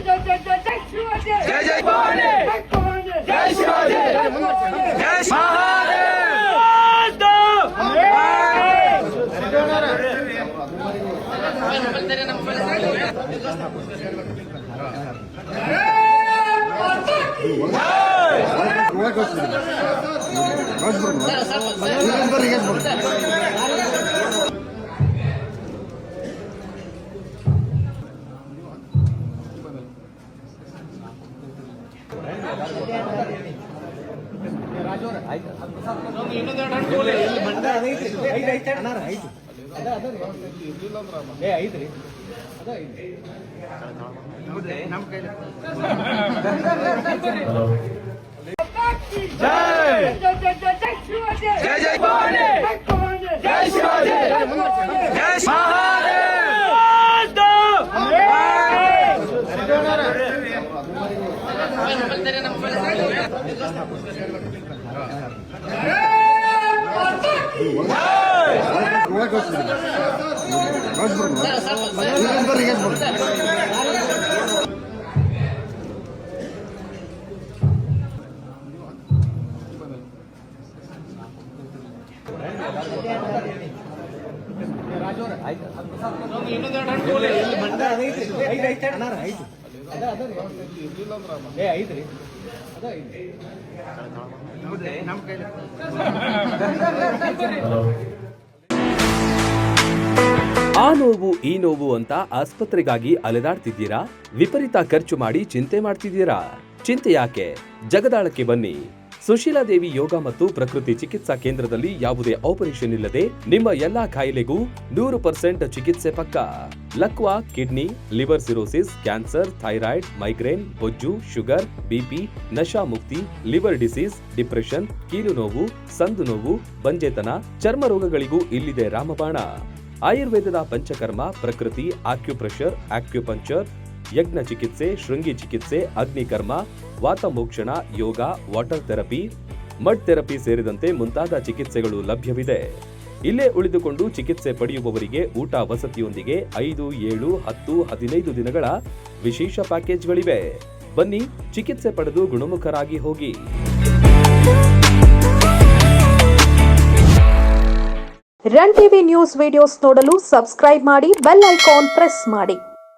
जय जय भवानी, जय शिवाजी, जय ಆ ನೋವು ಈ ನೋವು ಅಂತ ಆಸ್ಪತ್ರೆಗಾಗಿ ಅಲೆದಾಡ್ತಿದ್ದೀರಾ? ವಿಪರೀತ ಖರ್ಚು ಮಾಡಿ ಚಿಂತೆ ಮಾಡ್ತಿದ್ದೀರಾ? ಚಿಂತೆ ಯಾಕೆ? ಜಗದಾಳಕ್ಕೆ ಬನ್ನಿ. ಸುಶೀಲಾದೇವಿ ಯೋಗ ಮತ್ತು ಪ್ರಕೃತಿ ಚಿಕಿತ್ಸಾ ಕೇಂದ್ರದಲ್ಲಿ ಯಾವುದೇ ಆಪರೇಷನ್ ಇಲ್ಲದೆ ನಿಮ್ಮ ಎಲ್ಲಾ ಕಾಯಿಲೆಗೂ 100% ಚಿಕಿತ್ಸೆ ಪಕ್ಕ. ಲಕ್ವಾ, kidney, liver cirrhosis, cancer, thyroid, migraine, ಬೊಜ್ಜು, ಶುಗರ್, ಬಿಪಿ, ನಶಾ ಮುಕ್ತಿ, ಲಿವರ್ ಡಿಸೀಸ್, ಡಿಪ್ರೆಷನ್, ಕೀಲು ನೋವು, ಸಂದು ನೋವು, ಬಂಜೆತನ, ಚರ್ಮ ರೋಗಗಳಿಗೂ ಇಲ್ಲಿದೆ ರಾಮಬಾಣ. ಆಯುರ್ವೇದದ ಪಂಚಕರ್ಮ, ಪ್ರಕೃತಿ, ಆಕ್ಯುಪ್ರೆಷರ್, ಆಕ್ಯುಪಂಕ್ಚರ್, ಯಜ್ಞ ಚಿಕಿತ್ಸೆ, ಶೃಂಗಿ ಚಿಕಿತ್ಸೆ, ಅಗ್ನಿಕರ್ಮ, ವಾತಮೋಕ್ಷಣ, ಯೋಗ, ವಾಟರ್ ಥೆರಪಿ, ಮಡ್ ಥೆರಪಿ ಸೇರಿದಂತೆ ಮುಂತಾದ ಚಿಕಿತ್ಸೆಗಳು ಲಭ್ಯವಿದೆ. ಇಲ್ಲೇ ಉಳಿದುಕೊಂಡು ಚಿಕಿತ್ಸೆ ಪಡೆಯುವವರಿಗೆ ಊಟ ವಸತಿಯೊಂದಿಗೆ 5, 7, 10, 15 ದಿನಗಳ ವಿಶೇಷ ಪ್ಯಾಕೇಜ್ಗಳಿವೆ. ಬನ್ನಿ, ಚಿಕಿತ್ಸೆ ಪಡೆದು ಗುಣಮುಖರಾಗಿ ಹೋಗಿ. ರನ್ ಟಿವಿ ನ್ಯೂಸ್ ವಿಡಿಯೋಸ್ ನೋಡಲು ಸಬ್ಸ್ಕ್ರೈಬ್ ಮಾಡಿ, ಬೆಲ್ ಐಕಾನ್ ಪ್ರೆಸ್ ಮಾಡಿ.